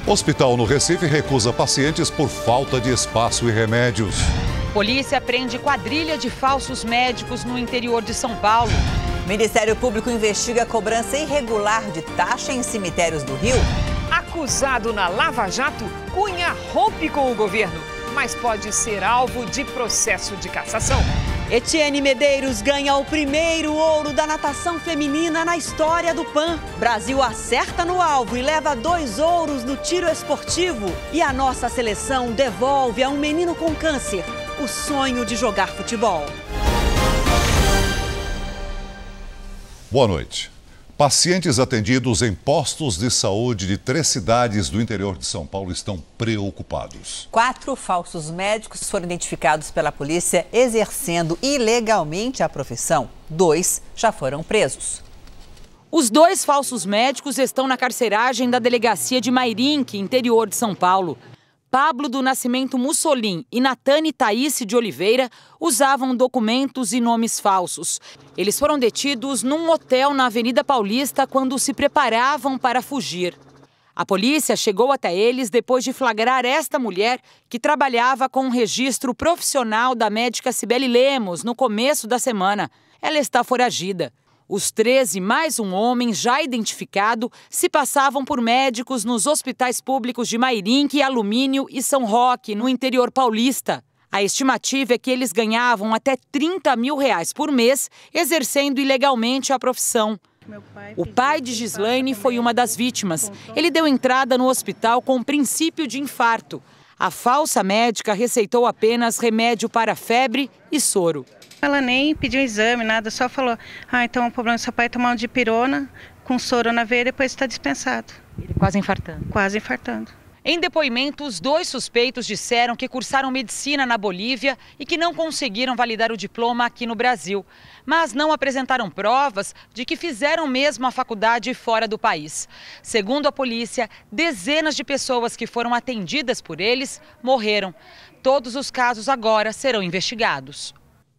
Hospital no Recife recusa pacientes por falta de espaço e remédios. Polícia prende quadrilha de falsos médicos no interior de São Paulo. Ministério Público investiga a cobrança irregular de taxa em cemitérios do Rio. Acusado na Lava Jato, Cunha rompe com o governo, mas pode ser alvo de processo de cassação. Etienne Medeiros ganha o primeiro ouro da natação feminina na história do PAN. Brasil acerta no alvo e leva 2 ouros no tiro esportivo. E a nossa seleção devolve a um menino com câncer o sonho de jogar futebol. Boa noite. Pacientes atendidos em postos de saúde de 3 cidades do interior de São Paulo estão preocupados. 4 falsos médicos foram identificados pela polícia exercendo ilegalmente a profissão. 2 já foram presos. Os 2 falsos médicos estão na carceragem da delegacia de Mairinque, interior de São Paulo. Pablo do Nascimento Mussolini e Natane Thaíse de Oliveira usavam documentos e nomes falsos. Eles foram detidos num hotel na Avenida Paulista quando se preparavam para fugir. A polícia chegou até eles depois de flagrar esta mulher que trabalhava com um registro profissional da médica Cibele Lemos no começo da semana. Ela está foragida. Os 13 mais um homem já identificado se passavam por médicos nos hospitais públicos de Mairinque, Alumínio e São Roque, no interior paulista. A estimativa é que eles ganhavam até R$30 mil por mês, exercendo ilegalmente a profissão. O pai de Gislaine foi uma das vítimas. Ele deu entrada no hospital com princípio de infarto. A falsa médica receitou apenas remédio para febre e soro. Ela nem pediu exame, nada, só falou, então o problema do seu pai é tomar um dipirona com soro na veia e depois está dispensado. Ele quase infartando. Quase infartando. Em depoimento, os 2 suspeitos disseram que cursaram medicina na Bolívia e que não conseguiram validar o diploma aqui no Brasil, mas não apresentaram provas de que fizeram mesmo a faculdade fora do país. Segundo a polícia, dezenas de pessoas que foram atendidas por eles morreram. Todos os casos agora serão investigados.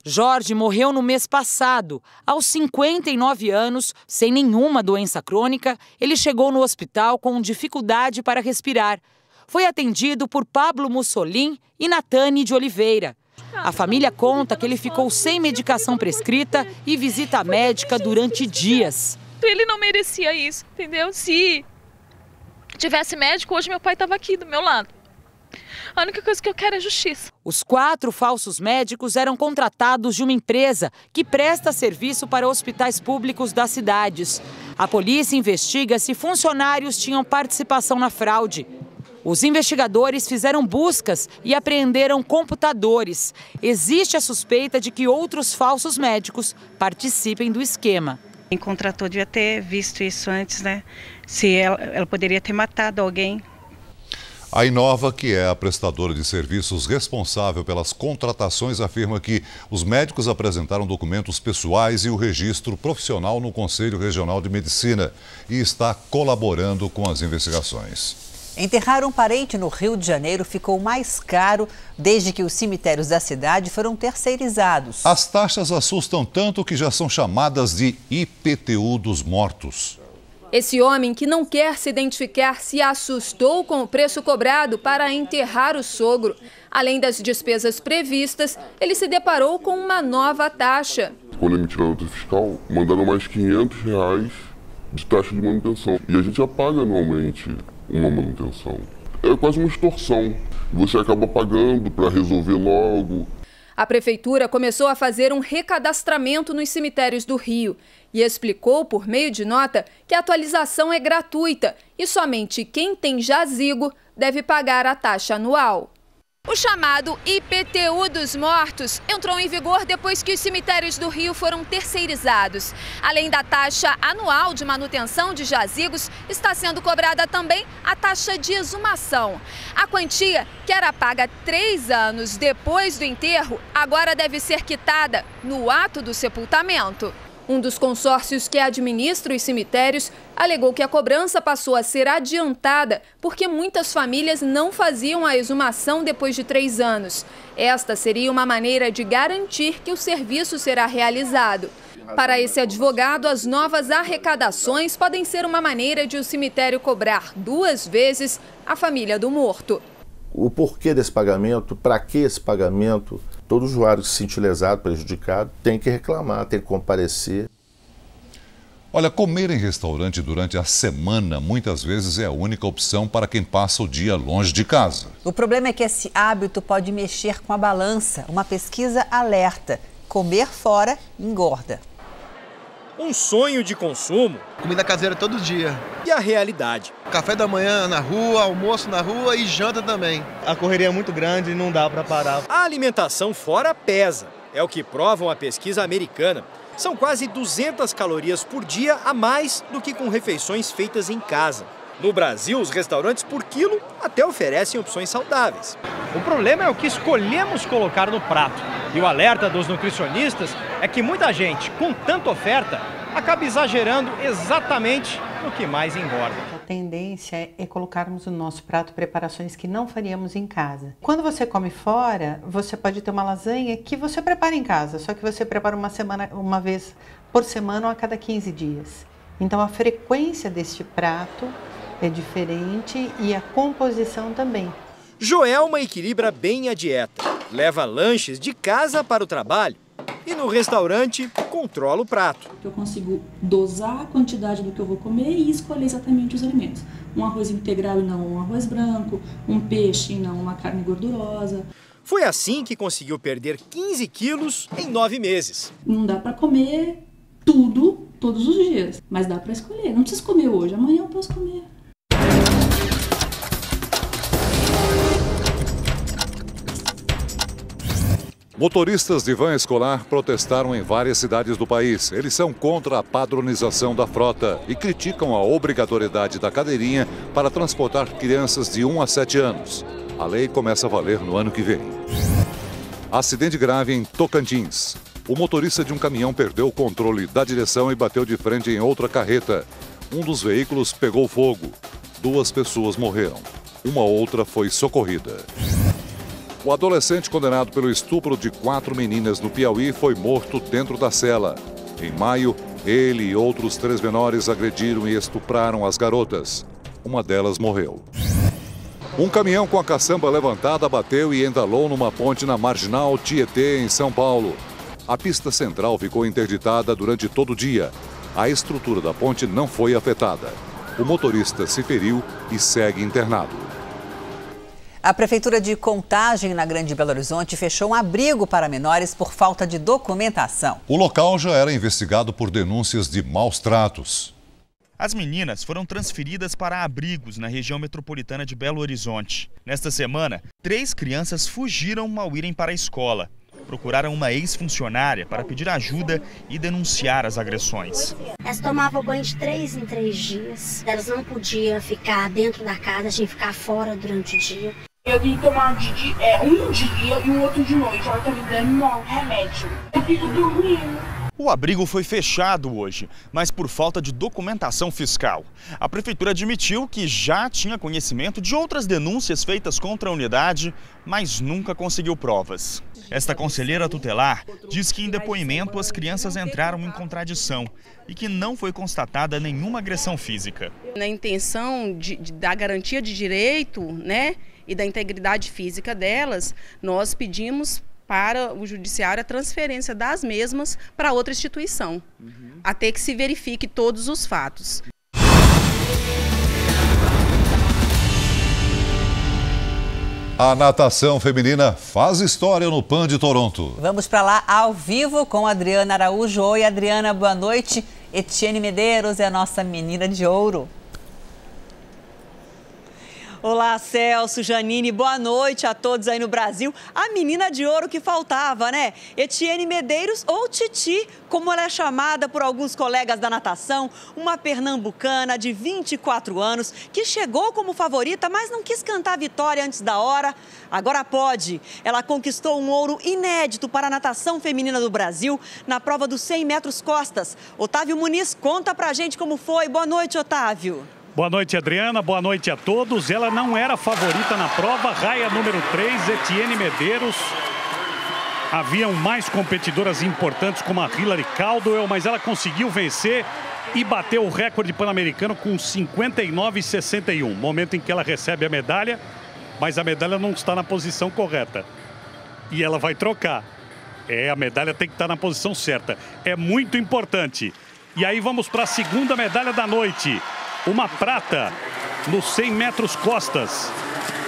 Jorge morreu no mês passado. Aos 59 anos, sem nenhuma doença crônica, ele chegou no hospital com dificuldade para respirar. Foi atendido por Pablo Mussolini e Natane de Oliveira. A família conta que ele ficou sem medicação prescrita e visita médica durante dias. Ele não merecia isso, entendeu? Se tivesse médico, hoje meu pai estava aqui do meu lado. A única coisa que eu quero é justiça. Os 4 falsos médicos eram contratados de uma empresa que presta serviço para hospitais públicos das cidades. A polícia investiga se funcionários tinham participação na fraude. Os investigadores fizeram buscas e apreenderam computadores. Existe a suspeita de que outros falsos médicos participem do esquema. Quem contratou devia ter visto isso antes, né? Se ela poderia ter matado alguém. A Inova, que é a prestadora de serviços responsável pelas contratações, afirma que os médicos apresentaram documentos pessoais e o registro profissional no Conselho Regional de Medicina e está colaborando com as investigações. Enterrar um parente no Rio de Janeiro ficou mais caro desde que os cemitérios da cidade foram terceirizados. As taxas assustam tanto que já são chamadas de IPTU dos mortos. Esse homem, que não quer se identificar, se assustou com o preço cobrado para enterrar o sogro. Além das despesas previstas, ele se deparou com uma nova taxa. Quando emitiram a nota fiscal, mandaram mais R$500 de taxa de manutenção. E a gente já paga anualmente uma manutenção. É quase uma extorsão. Você acaba pagando para resolver logo. A prefeitura começou a fazer um recadastramento nos cemitérios do Rio e explicou por meio de nota que a atualização é gratuita e somente quem tem jazigo deve pagar a taxa anual. O chamado IPTU dos mortos entrou em vigor depois que os cemitérios do Rio foram terceirizados. Além da taxa anual de manutenção de jazigos, está sendo cobrada também a taxa de exumação. A quantia, que era paga 3 anos depois do enterro, agora deve ser quitada no ato do sepultamento. Um dos consórcios que administra os cemitérios alegou que a cobrança passou a ser adiantada porque muitas famílias não faziam a exumação depois de 3 anos. Esta seria uma maneira de garantir que o serviço será realizado. Para esse advogado, as novas arrecadações podem ser uma maneira de o cemitério cobrar 2 vezes a família do morto. O porquê desse pagamento, para que esse pagamento, todo usuário que se sentir lesado, prejudicado, tem que reclamar, tem que comparecer. Olha, comer em restaurante durante a semana muitas vezes é a única opção para quem passa o dia longe de casa. O problema é que esse hábito pode mexer com a balança. Uma pesquisa alerta: comer fora engorda. Um sonho de consumo. Comida caseira todo dia. E a realidade. Café da manhã na rua, almoço na rua e janta também. A correria é muito grande e não dá para parar. A alimentação fora pesa. É o que prova uma pesquisa americana. São quase 200 calorias por dia a mais do que com refeições feitas em casa. No Brasil, os restaurantes por quilo até oferecem opções saudáveis. O problema é o que escolhemos colocar no prato. E o alerta dos nutricionistas é que muita gente, com tanta oferta, acaba exagerando exatamente no que mais engorda. A tendência é colocarmos no nosso prato preparações que não faríamos em casa. Quando você come fora, você pode ter uma lasanha que você prepara em casa, só que você prepara uma vez por semana ou a cada 15 dias. Então a frequência deste prato é diferente e a composição também. Joelma equilibra bem a dieta. Leva lanches de casa para o trabalho e no restaurante controla o prato. Eu consigo dosar a quantidade do que eu vou comer e escolher exatamente os alimentos. Um arroz integral e não um arroz branco, um peixe e não uma carne gordurosa. Foi assim que conseguiu perder 15 quilos em 9 meses. Não dá para comer tudo todos os dias, mas dá para escolher. Não precisa comer hoje, amanhã eu posso comer. Motoristas de van escolar protestaram em várias cidades do país. Eles são contra a padronização da frota e criticam a obrigatoriedade da cadeirinha para transportar crianças de 1 a 7 anos. A lei começa a valer no ano que vem. Acidente grave em Tocantins. O motorista de um caminhão perdeu o controle da direção e bateu de frente em outra carreta. Um dos veículos pegou fogo. 2 pessoas morreram. Uma outra foi socorrida. O adolescente condenado pelo estupro de 4 meninas no Piauí foi morto dentro da cela. Em maio, ele e outros 3 menores agrediram e estupraram as garotas. Uma delas morreu. Um caminhão com a caçamba levantada bateu e entalou numa ponte na Marginal Tietê, em São Paulo. A pista central ficou interditada durante todo o dia. A estrutura da ponte não foi afetada. O motorista se feriu e segue internado. A Prefeitura de Contagem, na Grande Belo Horizonte, fechou um abrigo para menores por falta de documentação. O local já era investigado por denúncias de maus tratos. As meninas foram transferidas para abrigos na região metropolitana de Belo Horizonte. Nesta semana, 3 crianças fugiram ao irem para a escola. Procuraram uma ex-funcionária para pedir ajuda e denunciar as agressões. Elas tomavam banho de 3 em 3 dias. Elas não podiam ficar dentro da casa, tinham que ficar fora durante o dia. Eu tenho que tomar um dia e o outro de noite. Ela está me dando um remédio. Eu fico dormindo. O abrigo foi fechado hoje, mas por falta de documentação fiscal. A Prefeitura admitiu que já tinha conhecimento de outras denúncias feitas contra a unidade, mas nunca conseguiu provas. Esta conselheira tutelar diz que em depoimento as crianças entraram em contradição e que não foi constatada nenhuma agressão física. Na intenção da garantia de direito, né, e da integridade física delas, nós pedimos para o judiciário a transferência das mesmas para outra instituição, até que se verifique todos os fatos. A natação feminina faz história no PAN de Toronto. Vamos para lá ao vivo com a Adriana Araújo. Oi, Adriana, boa noite. Etienne Medeiros é a nossa menina de ouro. Olá, Celso, Janine, boa noite a todos aí no Brasil. A menina de ouro que faltava, né? Etienne Medeiros, ou Titi, como ela é chamada por alguns colegas da natação, uma pernambucana de 24 anos, que chegou como favorita, mas não quis cantar a vitória antes da hora. Agora pode. Ela conquistou um ouro inédito para a natação feminina do Brasil na prova dos 100 metros costas. Otávio Muniz, conta pra gente como foi. Boa noite, Otávio. Boa noite, Adriana. Boa noite a todos. Ela não era favorita na prova. Raia número 3, Etienne Medeiros. Haviam mais competidoras importantes como a Hillary Caldwell, mas ela conseguiu vencer e bateu o recorde pan-americano com 59,61. Momento em que ela recebe a medalha, mas a medalha não está na posição correta. E ela vai trocar. A medalha tem que estar na posição certa. É muito importante. E aí vamos para a segunda medalha da noite. Uma prata nos 100 metros costas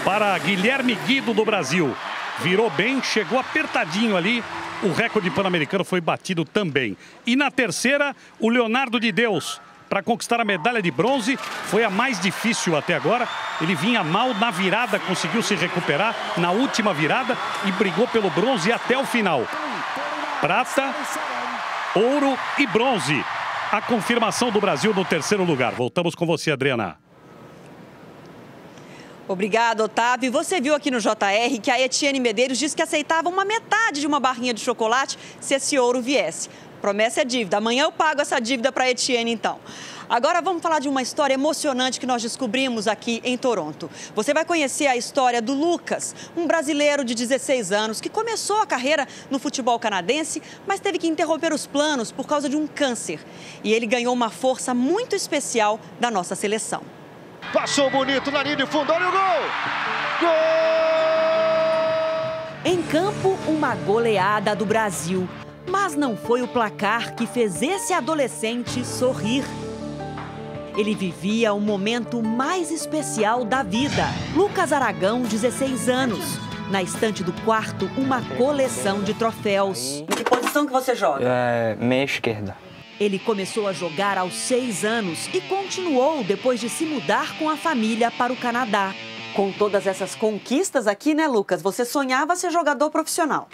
para Guilherme Guido do Brasil. Virou bem, chegou apertadinho ali. O recorde pan-americano foi batido também. E na terceira, o Leonardo de Deus, para conquistar a medalha de bronze. Foi a mais difícil até agora. Ele vinha mal na virada, conseguiu se recuperar na última virada e brigou pelo bronze até o final. Prata, ouro e bronze. A confirmação do Brasil no terceiro lugar. Voltamos com você, Adriana. Obrigada, Otávio. Você viu aqui no JR que a Etienne Medeiros disse que aceitava uma metade de uma barrinha de chocolate se esse ouro viesse. Promessa é dívida. Amanhã eu pago essa dívida para a Etienne, então. Agora vamos falar de uma história emocionante que nós descobrimos aqui em Toronto. Você vai conhecer a história do Lucas, um brasileiro de 16 anos que começou a carreira no futebol canadense, mas teve que interromper os planos por causa de um câncer. E ele ganhou uma força muito especial da nossa seleção. Passou bonito na linha de fundo, olha o gol! Gol! Em campo, uma goleada do Brasil. Mas não foi o placar que fez esse adolescente sorrir. Ele vivia o momento mais especial da vida. Lucas Aragão, 16 anos. Na estante do quarto, uma coleção de troféus. Em que posição que você joga? Meia esquerda. Ele começou a jogar aos 6 anos e continuou depois de se mudar com a família para o Canadá. Com todas essas conquistas aqui, né, Lucas? Você sonhava ser jogador profissional.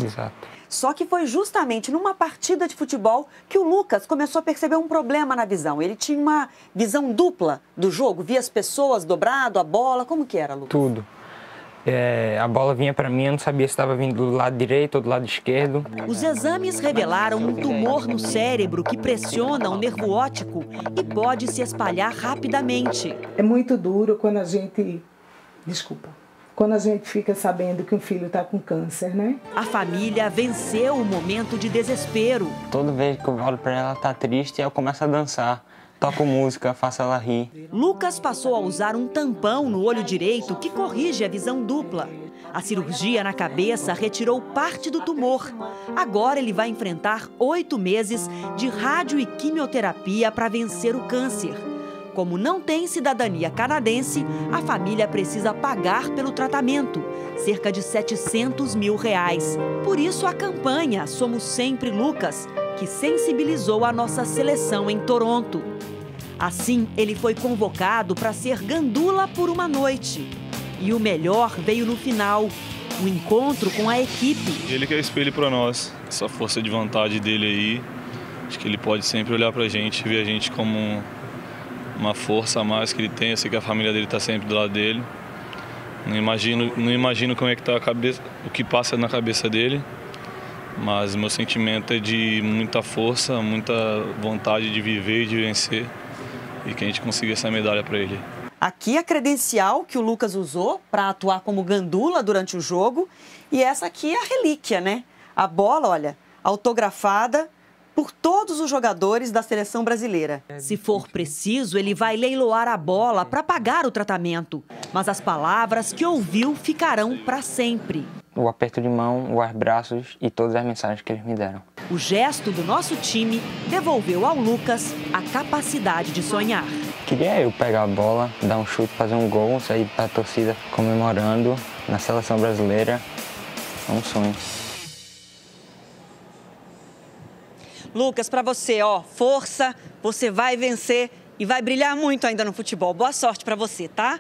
Exato. Só que foi justamente numa partida de futebol que o Lucas começou a perceber um problema na visão. Ele tinha uma visão dupla do jogo, via as pessoas dobrado, a bola. Como que era, Lucas? Tudo. A bola vinha para mim, eu não sabia se estava vindo do lado direito ou do lado esquerdo. Os exames revelaram um tumor no cérebro que pressiona o nervo óptico e pode se espalhar rapidamente. É muito duro quando a gente... Quando a gente fica sabendo que um filho está com câncer, né? A família venceu o momento de desespero. Toda vez que eu olho para ela, ela tá triste, eu começo a dançar. Toco música, faço ela rir. Lucas passou a usar um tampão no olho direito que corrige a visão dupla. A cirurgia na cabeça retirou parte do tumor. Agora ele vai enfrentar 8 meses de rádio e quimioterapia para vencer o câncer. Como não tem cidadania canadense, a família precisa pagar pelo tratamento, cerca de R$700 mil. Por isso a campanha Somos Sempre Lucas, que sensibilizou a nossa seleção em Toronto. Assim, ele foi convocado para ser gandula por uma noite. E o melhor veio no final, o encontro com a equipe. Ele que é espelho para nós, essa força de vontade dele aí. Acho que ele pode sempre olhar para a gente, ver a gente como uma força a mais que ele tem. Eu sei que a família dele está sempre do lado dele. Não imagino como é que está a cabeça, o que passa na cabeça dele. Mas meu sentimento é de muita força, muita vontade de viver e de vencer. E que a gente consiga essa medalha para ele. Aqui a credencial que o Lucas usou para atuar como gandula durante o jogo. E essa aqui é a relíquia, né? A bola, olha, autografada por todos os jogadores da seleção brasileira. Se for preciso, ele vai leiloar a bola para pagar o tratamento. Mas as palavras que ouviu ficarão para sempre. O aperto de mão, os abraços e todas as mensagens que eles me deram. O gesto do nosso time devolveu ao Lucas a capacidade de sonhar. Queria eu pegar a bola, dar um chute, fazer um gol, sair para a torcida comemorando na seleção brasileira. É um sonho. Lucas, para você, força, você vai vencer e vai brilhar muito ainda no futebol. Boa sorte para você, tá?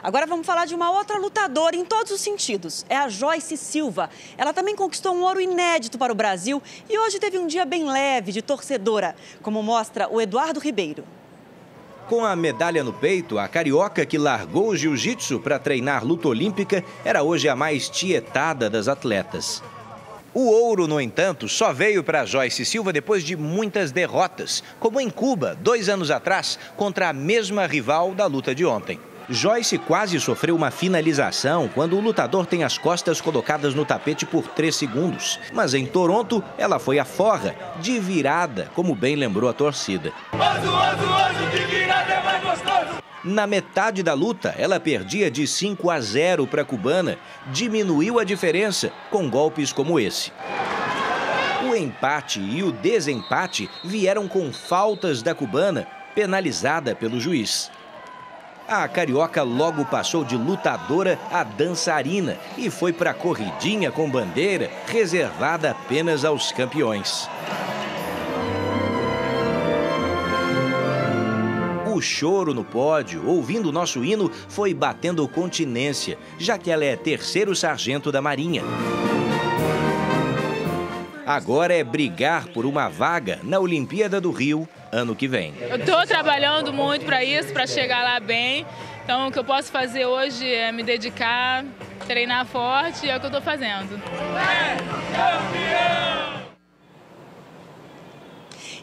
Agora vamos falar de uma outra lutadora em todos os sentidos. É a Joyce Silva. Ela também conquistou um ouro inédito para o Brasil e hoje teve um dia bem leve de torcedora, como mostra o Eduardo Ribeiro. Com a medalha no peito, a carioca que largou o jiu-jitsu para treinar luta olímpica era hoje a mais tietada das atletas. O ouro, no entanto, só veio para Joyce Silva depois de muitas derrotas, como em Cuba, 2 anos atrás, contra a mesma rival da luta de ontem. Joyce quase sofreu uma finalização quando o lutador tem as costas colocadas no tapete por 3 segundos. Mas em Toronto, ela foi à forra, de virada, como bem lembrou a torcida. De virada é mais gostoso! Na metade da luta, ela perdia de 5-0 para a cubana. Diminuiu a diferença com golpes como esse. O empate e o desempate vieram com faltas da cubana, penalizada pelo juiz. A carioca logo passou de lutadora a dançarina e foi para a corridinha com bandeira, reservada apenas aos campeões. O choro no pódio, ouvindo o nosso hino, foi batendo continência, já que ela é 3º sargento da Marinha. Agora é brigar por uma vaga na Olimpíada do Rio ano que vem. Eu estou trabalhando muito para isso, para chegar lá bem. Então, o que eu posso fazer hoje é me dedicar, treinar forte, e é o que eu estou fazendo.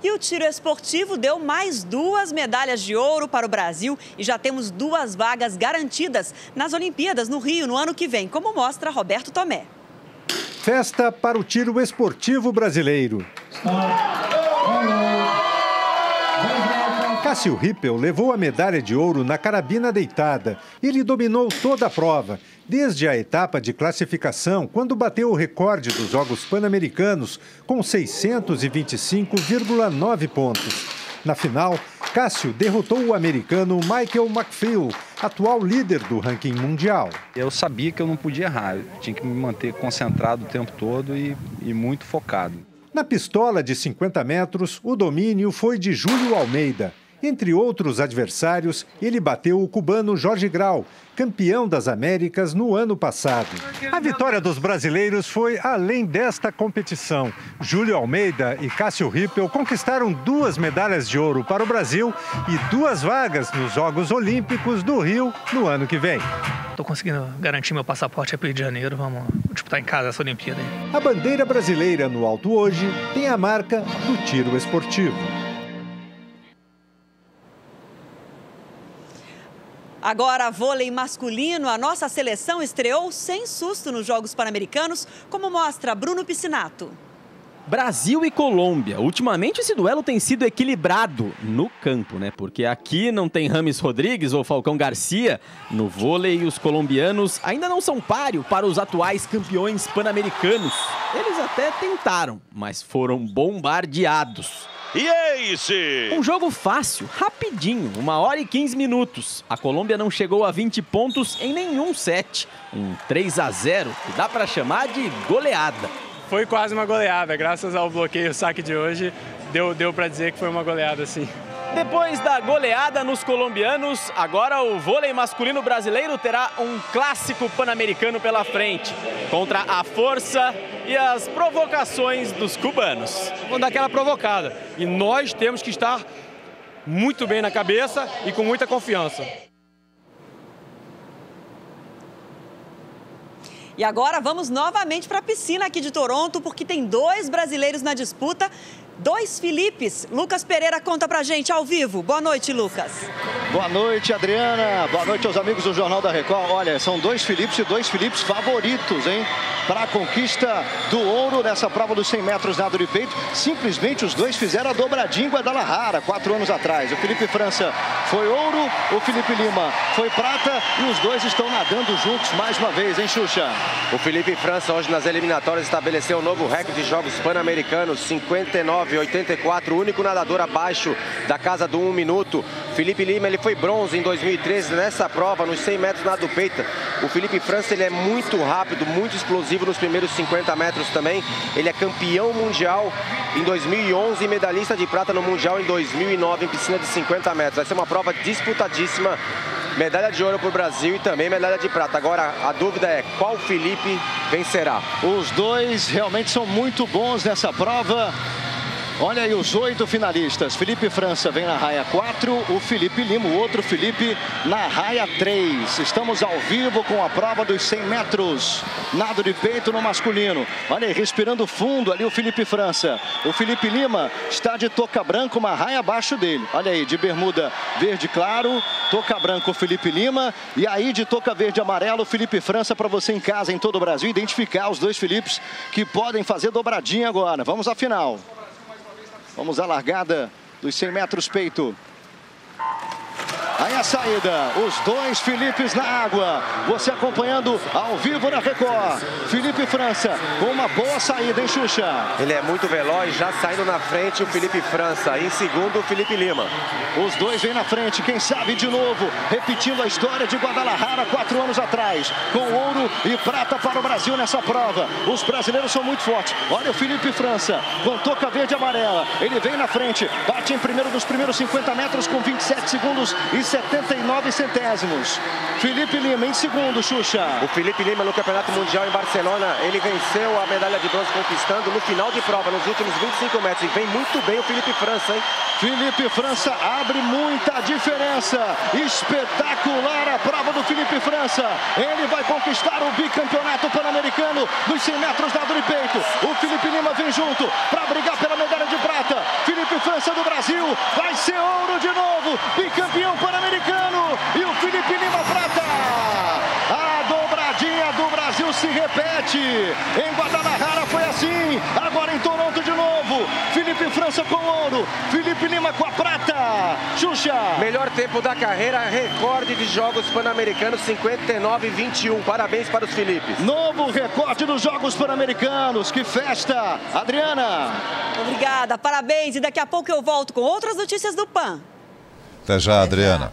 E o tiro esportivo deu mais 2 medalhas de ouro para o Brasil e já temos 2 vagas garantidas nas Olimpíadas no Rio no ano que vem, como mostra Roberto Tomé. Festa para o tiro esportivo brasileiro. Cássio Rippel levou a medalha de ouro na carabina deitada. Ele dominou toda a prova, desde a etapa de classificação, quando bateu o recorde dos Jogos Pan-Americanos, com 625,9 pontos. Na final, Cássio derrotou o americano Michael McPhail, atual líder do ranking mundial. Eu sabia que eu não podia errar, eu tinha que me manter concentrado o tempo todo e muito focado. Na pistola de 50 metros, o domínio foi de Júlio Almeida. Entre outros adversários, ele bateu o cubano Jorge Grau, campeão das Américas no ano passado. A vitória dos brasileiros foi além desta competição. Júlio Almeida e Cássio Rippel conquistaram 2 medalhas de ouro para o Brasil e 2 vagas nos Jogos Olímpicos do Rio no ano que vem. Estou conseguindo garantir meu passaporte para o Rio de Janeiro. Vamos disputar em casa essa Olimpíada. A bandeira brasileira no alto hoje tem a marca do tiro esportivo. Agora, vôlei masculino, a nossa seleção estreou sem susto nos Jogos Pan-Americanos, como mostra Bruno Piscinato. Brasil e Colômbia. Ultimamente esse duelo tem sido equilibrado no campo, né? Porque aqui não tem Rames Rodrigues ou Falcão Garcia. No vôlei, os colombianos ainda não são páreo para os atuais campeões pan-americanos. Eles até tentaram, mas foram bombardeados. E esse? Um jogo fácil, rapidinho, 1h e 15 minutos. A Colômbia não chegou a 20 pontos em nenhum set. Um 3-0 que dá para chamar de goleada. Foi quase uma goleada, graças ao bloqueio saque de hoje, deu para dizer que foi uma goleada sim. Depois da goleada nos colombianos, agora o vôlei masculino brasileiro terá um clássico pan-americano pela frente, contra a força e as provocações dos cubanos. Vamos dar aquela provocada e nós temos que estar muito bem na cabeça e com muita confiança. E agora vamos novamente para a piscina aqui de Toronto, porque tem 2 brasileiros na disputa. 2 Filipes. Lucas Pereira conta pra gente ao vivo. Boa noite, Lucas. Boa noite, Adriana. Boa noite aos amigos do Jornal da Record. Olha, são 2 Filipes e 2 Filipes favoritos, hein? Para a conquista do ouro nessa prova dos 100 metros nado de peito. Simplesmente os 2 fizeram a dobradinha em Guadalajara 4 anos atrás. O Felipe França foi ouro, o Felipe Lima foi prata e os 2 estão nadando juntos mais uma vez, hein, Xuxa? O Felipe França hoje nas eliminatórias estabeleceu um novo recorde de Jogos Pan-Americanos, 59,84, o único nadador abaixo da casa do 1 minuto. Felipe Lima, ele foi bronze em 2013 nessa prova, nos 100 metros nado peito. O Felipe França, ele é muito rápido, muito explosivo nos primeiros 50 metros também. Ele é campeão mundial em 2011 e medalhista de prata no Mundial em 2009 em piscina de 50 metros. Vai ser uma prova disputadíssima. Medalha de ouro para o Brasil e também medalha de prata. Agora, a dúvida é qual Felipe vencerá. Os 2 realmente são muito bons nessa prova. Olha aí os 8 finalistas. Felipe França vem na raia 4, o Felipe Lima, o outro Felipe na raia 3. Estamos ao vivo com a prova dos 100 metros, nado de peito no masculino. Olha aí, respirando fundo ali o Felipe França. O Felipe Lima está de touca branca, uma raia abaixo dele. Olha aí, de bermuda verde claro, touca branca o Felipe Lima. E aí de touca verde e amarelo o Felipe França, para você em casa, em todo o Brasil, identificar os dois Filipes que podem fazer dobradinha agora. Vamos à final. Vamos à largada dos 100 metros peito. Aí a saída, os dois Filipes na água. Você acompanhando ao vivo na Record. Felipe França com uma boa saída, hein, Xuxa? Ele é muito veloz, já saindo na frente o Felipe França. Em segundo, o Felipe Lima. Os dois vêm na frente, quem sabe de novo, repetindo a história de Guadalajara 4 anos atrás. Com ouro e prata para o Brasil nessa prova. Os brasileiros são muito fortes. Olha o Felipe França com touca verde e amarela. Ele vem na frente, bate em primeiro dos primeiros 50 metros com 27 segundos e 79 centésimos. Felipe Lima em segundo, Xuxa. O Felipe Lima no Campeonato Mundial em Barcelona, ele venceu a medalha de bronze conquistando no final de prova, nos últimos 25 metros. E vem muito bem o Felipe França, hein? Felipe França abre muita diferença. Espetacular a prova do Felipe França. Ele vai conquistar o bicampeonato pan-americano dos 100 metros nado de peito. O Felipe Lima vem junto para brigar pela medalha de prata. Felipe França do Brasil vai ser ouro de novo. Bicampeão pan-americano. E o Felipe Lima prata. A dobradinha do Brasil se repete. Em Guadalajara foi assim. Agora em Toronto de novo. Felipe França com ouro. Felipe Lima com a prata. Xuxa. Melhor tempo da carreira, recorde de Jogos Pan-Americanos, 59:21. Parabéns para os Filipes. Novo recorde dos Jogos Pan-Americanos. Que festa. Adriana. Obrigada, parabéns. E daqui a pouco eu volto com outras notícias do PAN. Até já, Adriana.